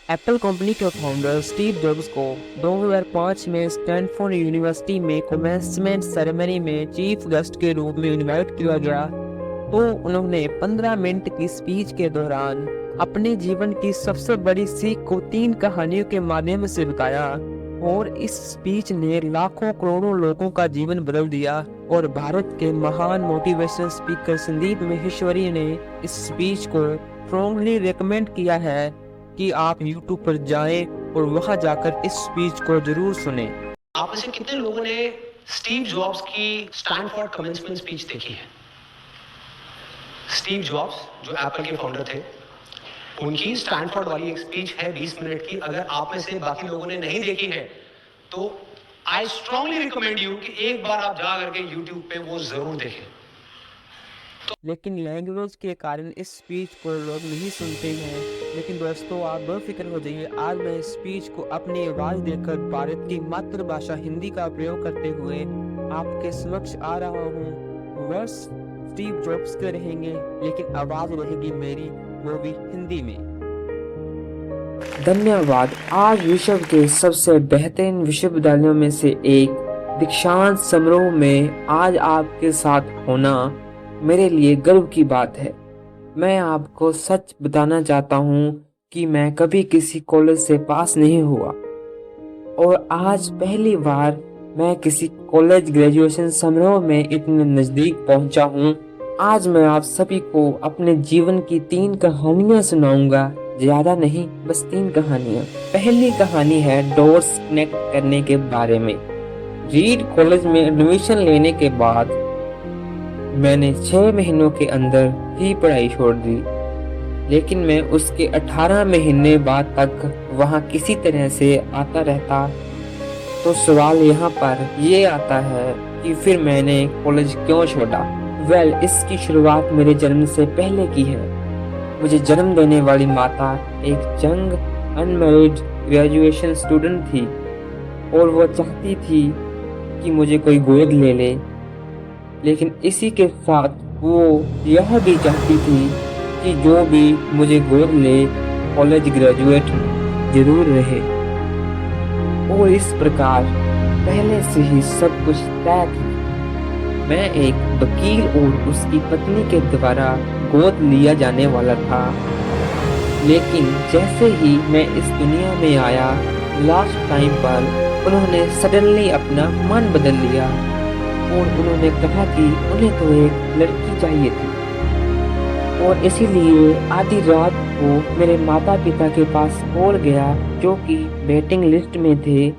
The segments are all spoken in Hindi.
एप्पल कंपनी के फाउंडर स्टीव जॉब्स को 2005 में स्टैनफोर्ड यूनिवर्सिटी में कमेंसमेंट सेरेमनी में चीफ गेस्ट के रूप में इनवाइट किया गया, तो उन्होंने 15 मिनट की स्पीच के दौरान अपने जीवन की सबसे बड़ी सीख को 3 कहानियों के माध्यम से बताया। और इस स्पीच ने लाखों करोड़ों लोगों का जीवन बदल दिया। और भारत के महान मोटिवेशनल स्पीकर संदीप माहेश्वरी ने इस स्पीच को स्ट्रॉन्गली रिकमेंड किया है कि आप YouTube पर जाएं और वहां जाकर इस स्पीच को जरूर सुने। आप में से कितने लोगों ने स्टीव जॉब्स की स्टैनफोर्ड कमेंसमेंट स्पीच देखी है? स्टीव जॉब्स जो एप्पल के फाउंडर थे, उनकी स्टैनफोर्ड वाली एक स्पीच है 20 मिनट की। अगर आप में से बाकी लोगों ने नहीं देखी है तो आई स्ट्रांगली रिकमेंड यू कि एक बार आप जा करके YouTube पे वो जरूर देखें। लेकिन लैंग्वेज के कारण इस स्पीच को लोग नहीं सुनते हैं। लेकिन दोस्तों, आप बेफिक्र हो जाइए। आज मैं इस स्पीच को अपनी आवाज़ देकर भारत की मातृभाषा हिंदी का प्रयोग करते हुए आपके समक्ष आ रहा हूँ। वर्ड्स स्टीव जॉब्स के रहेंगे, लेकिन आवाज़ रहेगी मेरी, वो भी हिंदी में। धन्यवाद। आज विश्व के सबसे बेहतरीन विश्वविद्यालयों में से एक दीक्षांत समारोह में आज आपके साथ होना मेरे लिए गर्व की बात है। मैं आपको सच बताना चाहता हूँ कि मैं कभी किसी कॉलेज से पास नहीं हुआ, और आज पहली बार मैं किसी कॉलेज ग्रेजुएशन समारोह में इतने नजदीक पहुँचा हूँ। आज मैं आप सभी को अपने जीवन की 3 कहानियाँ सुनाऊंगा। ज्यादा नहीं, बस 3 कहानियाँ। पहली कहानी है डोर्स कनेक्ट करने के बारे में। रीड कॉलेज में एडमिशन लेने के बाद मैंने 6 महीनों के अंदर ही पढ़ाई छोड़ दी, लेकिन मैं उसके 18 महीने बाद तक वहाँ किसी तरह से आता रहता। तो सवाल यहाँ पर ये आता है कि फिर मैंने कॉलेज क्यों छोड़ा? इसकी शुरुआत मेरे जन्म से पहले की है। मुझे जन्म देने वाली माता एक यंग अनमैरिड ग्रेजुएशन स्टूडेंट थी, और वो चाहती थी कि मुझे कोई गोद ले ले, लेकिन इसी के साथ वो यह भी चाहती थी कि जो भी मुझे गोद ले कॉलेज ग्रेजुएट जरूर रहे। और इस प्रकार पहले से ही सब कुछ तय था। मैं एक वकील और उसकी पत्नी के द्वारा गोद लिया जाने वाला था, लेकिन जैसे ही मैं इस दुनिया में आया, लास्ट टाइम पर उन्होंने सडनली अपना मन बदल लिया और उन्होंने कहा कि उन्हें तो एक लड़की चाहिए थी। और इसीलिए आधी रात को मेरे माता पिता के पास कॉल गया, जो कि वेटिंग लिस्ट में थे।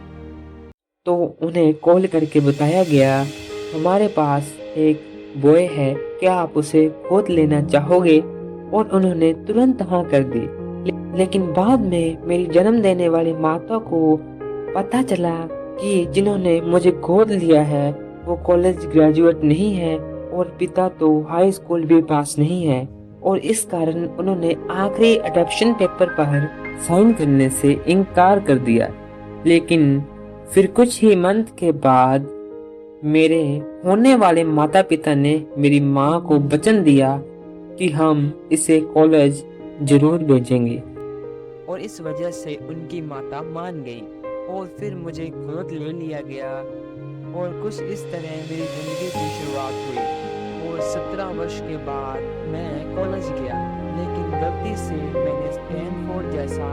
तो उन्हें कॉल करके बताया गया, हमारे पास एक बॉय है, क्या आप उसे गोद लेना चाहोगे? और उन्होंने तुरंत हाँ कर दी। लेकिन बाद में मेरी जन्म देने वाली माता को पता चला कि जिन्होंने मुझे गोद लिया है वो कॉलेज ग्रेजुएट नहीं है, और पिता तो हाई स्कूल भी पास नहीं है, और इस कारण उन्होंने आखिरी अडॉप्शन पेपर पर साइन करने से इनकार कर दिया। लेकिन फिर कुछ ही मंथ के बाद मेरे होने वाले माता पिता ने मेरी माँ को वचन दिया कि हम इसे कॉलेज जरूर भेजेंगे, और इस वजह से उनकी माता मान गई और फिर मुझे गोद ले लिया गया। और कुछ इस तरह मेरी ज़िंदगी की शुरुआत हुई। और 17 वर्ष के बाद मैं कॉलेज गया, लेकिन गलती से मैंने स्टैनफोर्ड जैसा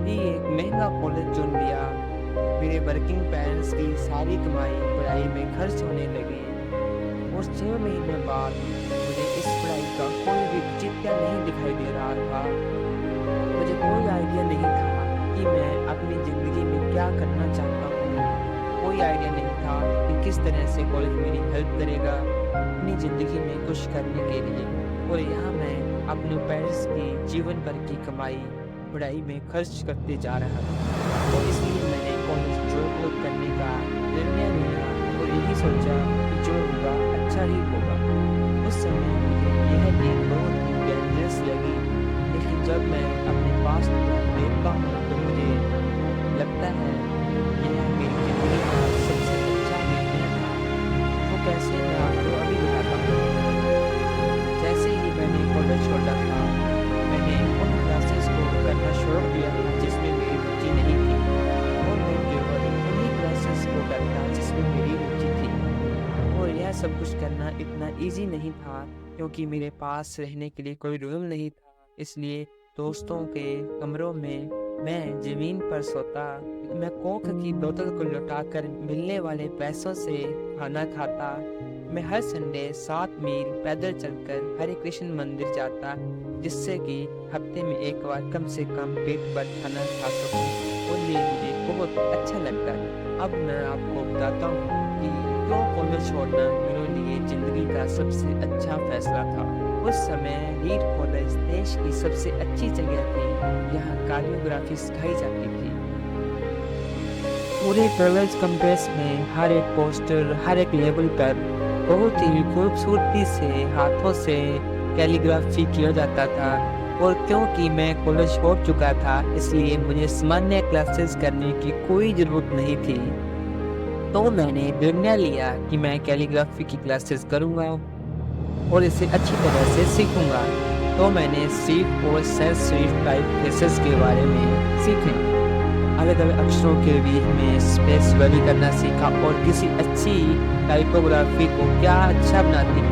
ही एक महंगा कॉलेज चुन लिया। मेरे वर्किंग पेरेंट्स की सारी कमाई पढ़ाई में खर्च होने लगी, और 6 महीने बाद मुझे इस पढ़ाई का कोई भी औचित्य नहीं दिखाई दे रहा था। मुझे कोई आइडिया नहीं था कि मैं अपनी ज़िंदगी में क्या करना चाहता हूँ। कोई आइडिया नहीं था कि किस तरह से कॉलेज मेरी हेल्प करेगा अपनी ज़िंदगी में कुछ करने के लिए। और यहाँ मैं अपने पेरेंट्स की जीवन भर की कमाई पढ़ाई में खर्च करते जा रहा था। तो इसलिए मैंने कॉलेज जॉब करने का निर्णय लिया और यही सोचा कि जो होगा अच्छा ही होगा। उस समय मुझे यह चीज़ बहुत डेंजरस लगी, लेकिन जब मैं अपने पास देखता हूँ तो मुझे लगता है यह मेरी ज़िंदगी का सबसे अच्छा निर्णय था। तो कैसे मैं आपको अभी बताता हूँ। जैसे ही मैंने कॉलेज छोड़ा था, मैंने उन क्लासेस को करना शुरू किया था जिसमें इतना इजी नहीं था, क्योंकि मेरे पास रहने के लिए कोई रूम नहीं था। इसलिए दोस्तों के कमरों में मैं ज़मीन पर सोता। मैं कोक की बोतल को लौटाकर मिलने वाले पैसों से खाना खाता। मैं हर संडे 7 मील पैदल चलकर हरे कृष्ण मंदिर जाता, जिससे कि हफ्ते में एक बार कम से कम पेट भर खाना खा सकूं, और ये मुझे बहुत अच्छा लगता है। अब मैं आपको बताता हूँ कि क्यों कॉलेज छोड़ना मेरे लिए ज़िंदगी का सबसे अच्छा फैसला था। उस समय रीड कॉलेज देश की सबसे अच्छी जगह थी। यहाँ कोरियोग्राफी सिखाई जाती थी। पूरे कॉलेज कैंपस में हर एक पोस्टर, हर एक लेवल पर बहुत ही खूबसूरती से हाथों से कैलीग्राफी किया जाता था। और क्योंकि मैं कॉलेज छोड़ चुका था, इसलिए मुझे सामान्य क्लासेस करने की कोई ज़रूरत नहीं थी। तो मैंने निर्णय लिया कि मैं कैलीग्राफी की क्लासेस करूँगा और इसे अच्छी तरह से सीखूँगा। तो मैंने सिर्फ और सिर्फ टाइपफेसेस के बारे में सीखा। अलग अलग अक्षरों के बीच में स्पेस वाली करना सीखा, और किसी अच्छी टाइपोग्राफी को क्या अच्छा बनाती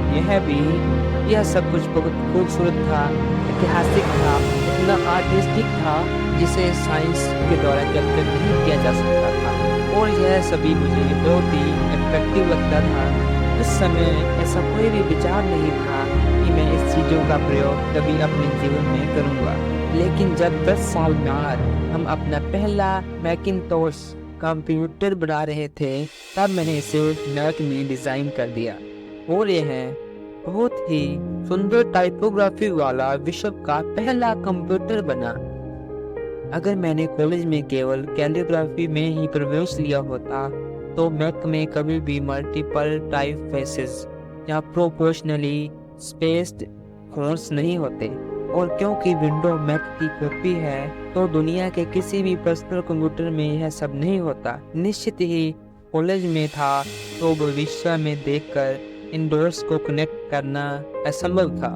यह सब कुछ बहुत खूबसूरत था, ऐतिहासिक था, इतना आर्टिस्टिक था जिसे साइंस के द्वारा कैप्चर नहीं किया जा सकता था। और यह सभी मुझे बहुत ही अट्रैक्टिव लगता था। उस समय ऐसा कोई भी विचार नहीं था कि मैं इस चीज़ों का प्रयोग कभी अपने जीवन में करूँगा। लेकिन जब 10 साल बाद हम अपना पहला मैकिंटोश कंप्यूटर बना रहे थे, तब मैंने इसे मैक में डिज़ाइन कर दिया, और यह बहुत ही सुंदर टाइपोग्राफी वाला विश्व का पहला कंप्यूटर बना। अगर मैंने कॉलेज में केवल कैलीग्राफी में ही प्रवेश लिया होता, तो मैक में कभी भी मल्टीपल टाइपफेसेस या प्रोपोर्शनली स्पेस्ड फ़ॉन्ट्स नहीं होते। और क्योंकि विंडो मैक की कॉपी है, तो दुनिया के किसी भी पर्सनल कंप्यूटर में यह सब नहीं होता। निश्चित ही कॉलेज में था, तो भविष्य में देखकर इन डोर्स को कनेक्ट करना असंभव था।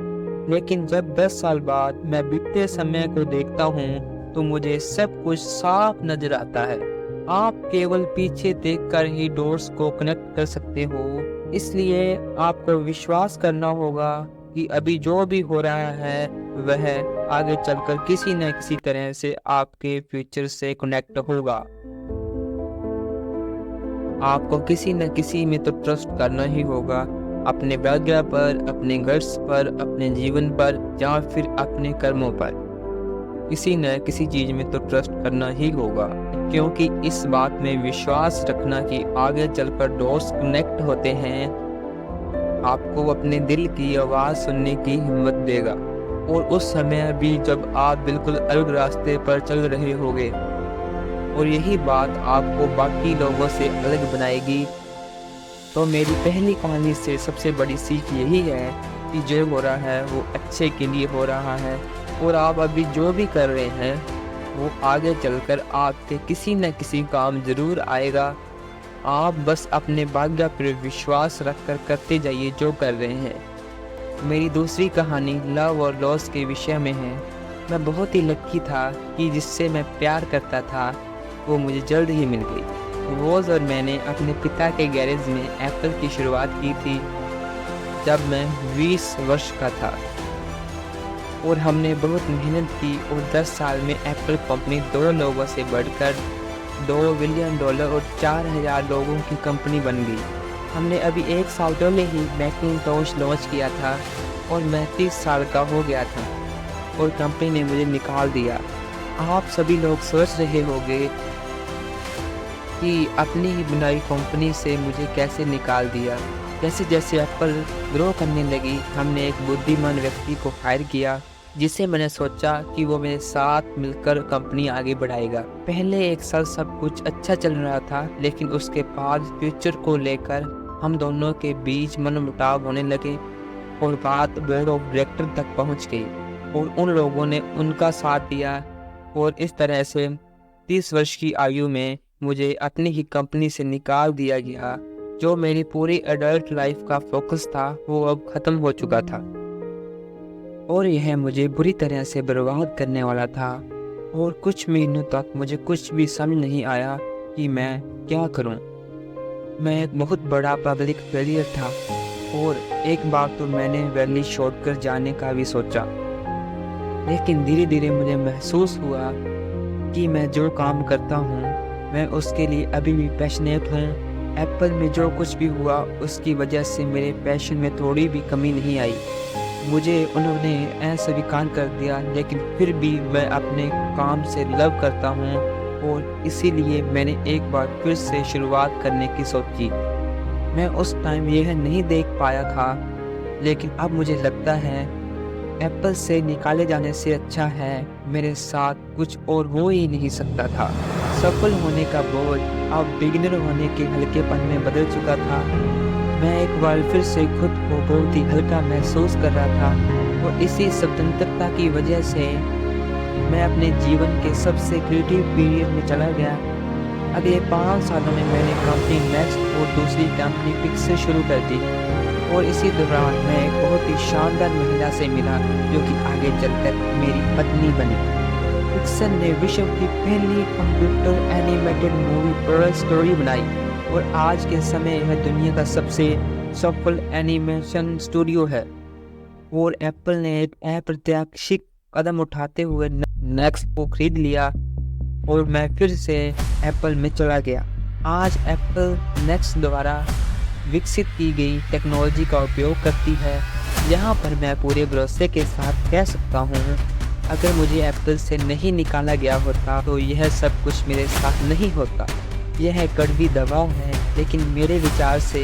लेकिन जब 10 साल बाद मैं बीतते समय को देखता हूँ, तो मुझे सब कुछ साफ नजर आता है। आप केवल पीछे देखकर ही डोर्स को कनेक्ट कर सकते हो, इसलिए आपको विश्वास करना होगा कि अभी जो भी हो रहा है वह आगे चलकर किसी न किसी तरह से आपके फ्यूचर से कनेक्ट होगा। आपको किसी न किसी में तो ट्रस्ट करना ही होगा, अपने भाग्य पर, अपने गर्स पर, अपने जीवन पर, या फिर अपने कर्मों पर। किसी न किसी चीज में तो ट्रस्ट करना ही होगा, क्योंकि इस बात में विश्वास रखना कि आगे चलकर डोर्स कनेक्ट होते हैं, आपको अपने दिल की आवाज़ सुनने की हिम्मत देगा। और उस समय भी जब आप बिल्कुल अलग रास्ते पर चल रहे होगे, और यही बात आपको बाकी लोगों से अलग बनाएगी। तो मेरी पहली कहानी से सबसे बड़ी सीख यही है कि जो हो रहा है वो अच्छे के लिए हो रहा है, और आप अभी जो भी कर रहे हैं वो आगे चलकर आपके किसी न किसी काम ज़रूर आएगा। आप बस अपने भाग्य पर विश्वास रखकर करते जाइए जो कर रहे हैं। मेरी दूसरी कहानी लव और लॉस के विषय में है। मैं बहुत ही लकी था कि जिससे मैं प्यार करता था वो मुझे जल्द ही मिल गई। रोज़ और मैंने अपने पिता के गैरेज में एप्पल की शुरुआत की थी जब मैं 20 वर्ष का था, और हमने बहुत मेहनत की, और 10 साल में एप्पल कंपनी 2 लोगों से बढ़कर $2 बिलियन और 4000 लोगों की कंपनी बन गई। हमने अभी 1 साल पहले ही मैकिंटोश लॉन्च किया था, और मैं 30 साल का हो गया था, और कंपनी ने मुझे निकाल दिया। आप सभी लोग सोच रहे होंगे कि अपनी ही बनाई कंपनी से मुझे कैसे निकाल दिया। जैसे जैसे एप्पल ग्रो करने लगी, हमने एक बुद्धिमान व्यक्ति को हायर किया, जिसे मैंने सोचा कि वो मेरे साथ मिलकर कंपनी आगे बढ़ाएगा। पहले 1 साल सब कुछ अच्छा चल रहा था, लेकिन उसके बाद फ्यूचर को लेकर हम दोनों के बीच मनमुटाव होने लगे, और बात बोर्ड ऑफ डायरेक्टर तक पहुंच गई, और उन लोगों ने उनका साथ दिया, और इस तरह से 30 वर्ष की आयु में मुझे अपनी ही कंपनी से निकाल दिया गया। जो मेरी पूरी एडल्ट लाइफ का फोकस था वो अब ख़त्म हो चुका था, और यह मुझे बुरी तरह से बर्बाद करने वाला था। और कुछ महीनों तक मुझे कुछ भी समझ नहीं आया कि मैं क्या करूं। मैं एक बहुत बड़ा पब्लिक फेलियर था, और एक बार तो मैंने वैली छोड़कर जाने का भी सोचा, लेकिन धीरे धीरे मुझे महसूस हुआ कि मैं जो काम करता हूँ मैं उसके लिए अभी भी पैशनेट हूँ। एप्पल में जो कुछ भी हुआ उसकी वजह से मेरे पैशन में थोड़ी भी कमी नहीं आई। मुझे उन्होंने अस्वीकार कर दिया, लेकिन फिर भी मैं अपने काम से लव करता हूँ और इसीलिए मैंने एक बार फिर से शुरुआत करने की सोची। मैं उस टाइम यह नहीं देख पाया था, लेकिन अब मुझे लगता है एप्पल से निकाले जाने से अच्छा है मेरे साथ कुछ और हो ही नहीं सकता था। सफल होने का बोझ अब बिगिनर होने के हल्केपन में बदल चुका था। मैं एक बार फिर से खुद को बहुत ही हल्का महसूस कर रहा था और इसी स्वतंत्रता की वजह से मैं अपने जीवन के सबसे क्रिएटिव पीरियड में चला गया। अगले 5 सालों में मैंने कंपनी नेक्स्ट और दूसरी कंपनी पिक्सल शुरू कर दी और इसी दौरान मैं एक बहुत ही शानदार महिला से मिला जो कि आगे चलकर मेरी पत्नी बनी। पिक्सल ने विश्व की पहली कंप्यूटर एनिमेटेड मूवी पर स्टोरी बनाई और आज के समय यह दुनिया का सबसे सफल एनिमेशन स्टूडियो है। और एप्पल ने एक अप्रत्याशित कदम उठाते हुए नेक्स्ट को खरीद लिया और मैं फिर से एप्पल में चला गया। आज एप्पल नेक्स्ट द्वारा विकसित की गई टेक्नोलॉजी का उपयोग करती है। यहाँ पर मैं पूरे भरोसे के साथ कह सकता हूँ, अगर मुझे एप्पल से नहीं निकाला गया होता तो यह सब कुछ मेरे साथ नहीं होता। यह कड़वी दवा है, लेकिन मेरे विचार से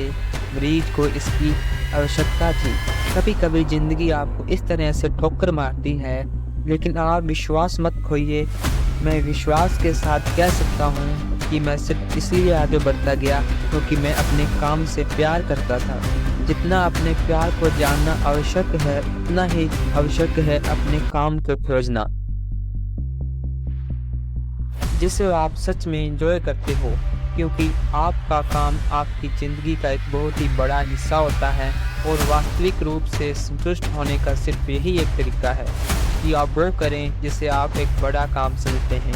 मरीज को इसकी आवश्यकता थी। कभी कभी ज़िंदगी आपको इस तरह से ठोकर मारती है, लेकिन आप विश्वास मत खोइए। मैं विश्वास के साथ कह सकता हूँ कि मैं सिर्फ इसलिए आगे बढ़ता गया क्योंकि मैं अपने काम से प्यार करता था। जितना अपने प्यार को जानना आवश्यक है, उतना ही आवश्यक है अपने काम को खोजना जिसे आप सच में एंजॉय करते हो, क्योंकि आपका काम आपकी ज़िंदगी का एक बहुत ही बड़ा हिस्सा होता है। और वास्तविक रूप से संतुष्ट होने का सिर्फ यही एक तरीका है कि आप वो करें जिसे आप एक बड़ा काम समझते हैं।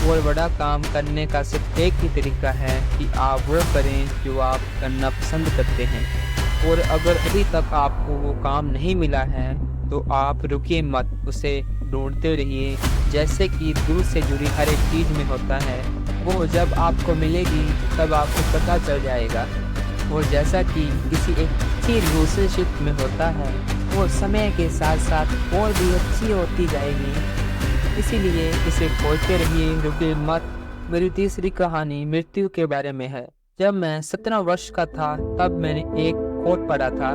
और बड़ा काम करने का सिर्फ एक ही तरीका है कि आप वो करें जो आप करना पसंद करते हैं। और अगर अभी तक आपको वो काम नहीं मिला है तो आप रुकिए मत, उसे ढूंढते रहिए। जैसे कि दूर से जुड़ी हर एक चीज़ में होता है, वो जब आपको मिलेगी तब आपको पता चल जाएगा। और जैसा कि किसी एक अच्छी रिलेशनशिप में होता है, वो समय के साथ साथ और भी अच्छी होती जाएगी। इसीलिए इसे खोजते रहिए, रुकिए मत। मेरी तीसरी कहानी मृत्यु के बारे में है। जब मैं 17 वर्ष का था तब मैंने एक कोट पढ़ा था,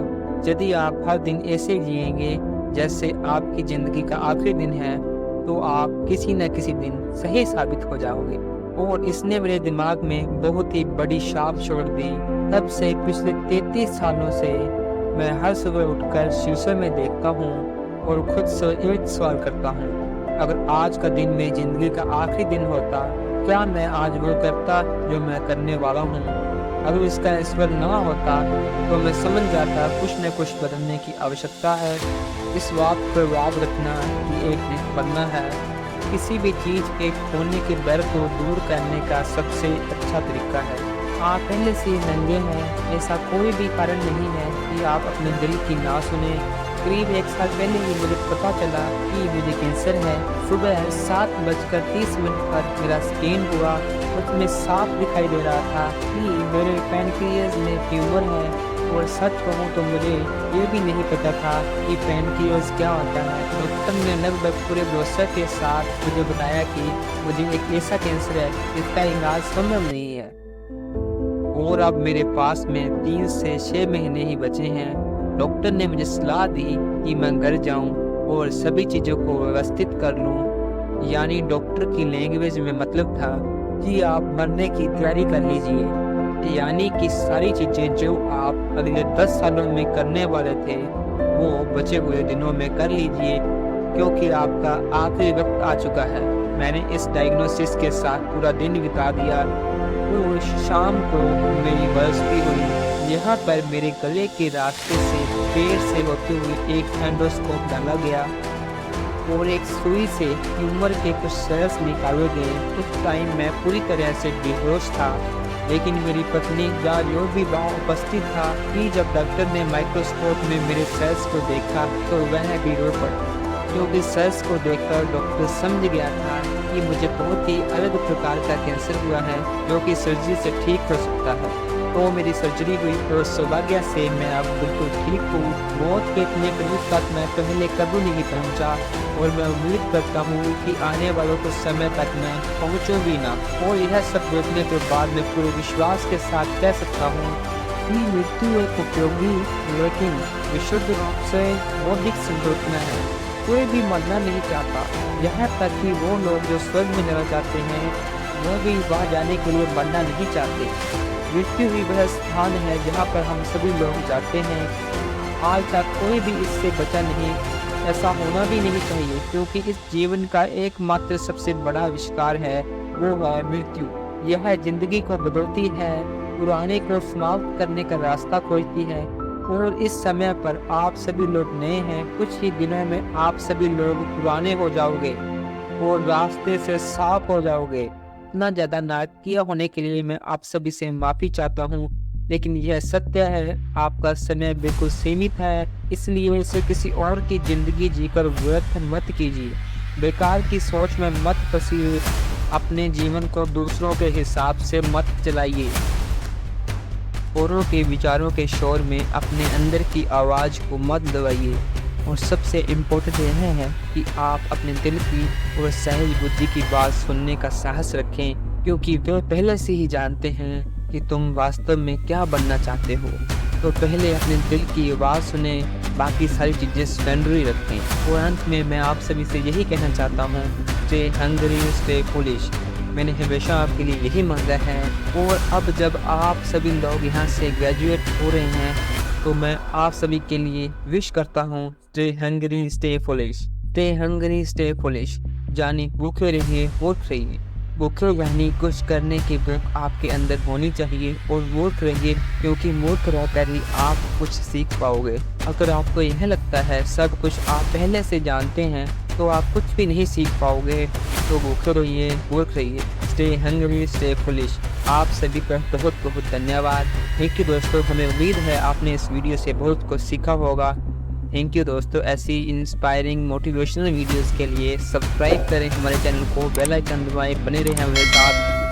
यदि आप हर दिन ऐसे जिएंगे जैसे आपकी ज़िंदगी का आखिरी दिन है तो आप किसी न किसी दिन सही साबित हो जाओगे। और इसने मेरे दिमाग में बहुत ही बड़ी छाप छोड़ दी। तब से पिछले 33 सालों से मैं हर सुबह उठकर शीशे में देखता हूँ और खुद से एक सवाल करता हूँ, अगर आज का दिन मेरी ज़िंदगी का आखिरी दिन होता, क्या मैं आज वो करता जो मैं करने वाला हूँ? अगर इसका ईश्वर ना होता तो मैं समझ जाता कुछ न कुछ बदलने की आवश्यकता है। इस बात पर याद रखना कि एक दिन बनना है। किसी भी चीज़ के खोने के डर को दूर करने का सबसे अच्छा तरीका है। आप पहले से नंगे हैं, ऐसा कोई भी कारण नहीं है कि आप अपने दिल की ना सुने। करीब 1 साल पहले ही मुझे पता चला कि मुझे कैंसर है। सुबह 7:30 पर मेरा स्कैन हुआ, उसमें साफ दिखाई दे रहा था कि मेरे पैनक्रियाज में ट्यूमर है। और सच कहूँ तो मुझे ये भी नहीं पता था कि पैनक्रियाज क्या होता है। डॉक्टर ने लगभग पूरे भरोसे के साथ मुझे बताया कि मुझे एक ऐसा कैंसर है जिसका इलाज संभव नहीं है। और अब मेरे पास में 3 से 6 महीने ही बचे हैं। डॉक्टर ने मुझे सलाह दी कि मैं घर जाऊं और सभी चीज़ों को व्यवस्थित कर लूं। यानी डॉक्टर की लैंग्वेज में मतलब था कि आप मरने की तैयारी कर लीजिए। यानी कि सारी चीज़ें जो आप अगले 10 सालों में करने वाले थे वो बचे हुए दिनों में कर लीजिए, क्योंकि आपका आखिरी वक्त आ चुका है। मैंने इस डायग्नोसिस के साथ पूरा दिन बिता दिया और शाम को मेरी बरसती हुई। यहाँ पर मेरे गले के रास्ते से पेट से होते हुए एक एंडोस्कोप डाला गया और एक सुई से ट्यूमर के कुछ सेल्स निकाले गए। उस टाइम मैं पूरी तरह से बेहोश था लेकिन मेरी पत्नी या जो भी वहाँ उपस्थित था कि जब डॉक्टर ने माइक्रोस्कोप में मेरे सेल्स को देखा तो वह भी रो पड़ा, क्योंकि सेल्स को देखकर डॉक्टर समझ गया था कि मुझे बहुत ही अलग प्रकार का कैंसर हुआ है जो कि सर्जरी से ठीक हो सकता है। तो मेरी सर्जरी हुई और सौभाग्य से मैं अब बिल्कुल ठीक हूँ। मौत के इतने करीब तक मैं पहले कभी नहीं पहुँचा और मैं उम्मीद करता हूँ कि आने वालों कुछ समय तक मैं पहुँचूँ भी ना। और यह सब देखने के बाद मैं पूरे विश्वास के साथ कह सकता हूँ कि मृत्यु एक उपयोगी लेकिन विशुद्ध रूप से बौद्धिक संकल्पना है। कोई भी मरना नहीं चाहता, यहाँ तक कि वो लोग जो स्वर्ग में जाना चाहते हैं वो भी वहाँ जाने के लिए मरना नहीं चाहते। मृत्यु ही वह स्थान है जहाँ पर हम सभी लोग जाते हैं। आज तक कोई भी इससे बचा नहीं, ऐसा होना भी नहीं चाहिए, क्योंकि इस जीवन का एकमात्र सबसे बड़ा आविष्कार है वो है मृत्यु। यह जिंदगी को बदलती है, पुराने को समाप्त करने का रास्ता खोजती है। और इस समय पर आप सभी लोग नए हैं, कुछ ही दिनों में आप सभी लोग पुराने हो जाओगे और रास्ते से साफ हो जाओगे। इतना ज़्यादा नाटकीय होने के लिए मैं आप सभी से माफ़ी चाहता हूँ, लेकिन यह सत्य है, आपका समय बिल्कुल सीमित है, इसलिए इसे किसी और की ज़िंदगी जीकर व्यर्थ मत कीजिए। बेकार की सोच में मत फंसिए, अपने जीवन को दूसरों के हिसाब से मत चलाइए, औरों के विचारों के शोर में अपने अंदर की आवाज़ को मत दबाइए। और सबसे इम्पोर्टेंट यह है कि आप अपने दिल की और सहज बुद्धि की बात सुनने का साहस रखें, क्योंकि वे पहले से ही जानते हैं कि तुम वास्तव में क्या बनना चाहते हो। तो पहले अपने दिल की आवाज़ सुने, बाकी सारी चीज़ें सेकेंडरी रखें। और अंत में मैं आप सभी से यही कहना चाहता हूँ, स्टे हंग्री स्टे फूलिश। मैंने हमेशा आपके लिए यही मांगा है। और अब जब आप सभी लोग यहाँ से ग्रेजुएट हो रहे हैं तो मैं आप सभी के लिए विश करता हूँ, stay hungry stay foolish, stay hungry stay foolish. यानी भूखे रहिए मूर्ख रहिए। भूखे यानी कुछ करने की भूख आपके अंदर होनी चाहिए, और मूर्ख रहिए क्योंकि मूर्ख रहकर ही आप कुछ सीख पाओगे। अगर आपको यह लगता है सब कुछ आप पहले से जानते हैं तो आप कुछ भी नहीं सीख पाओगे। तो भूखे रहिए मूर्ख रहिए, स्टे हंग्री स्टे फूलिश। आप सभी का बहुत बहुत धन्यवाद। थैंक यू दोस्तों, हमें उम्मीद है आपने इस वीडियो से बहुत कुछ सीखा होगा। थैंक यू दोस्तों। ऐसी इंस्पायरिंग मोटिवेशनल वीडियोस के लिए सब्सक्राइब करें हमारे चैनल को, बेल आइकन दबाएं, बने रहें हमारे साथ।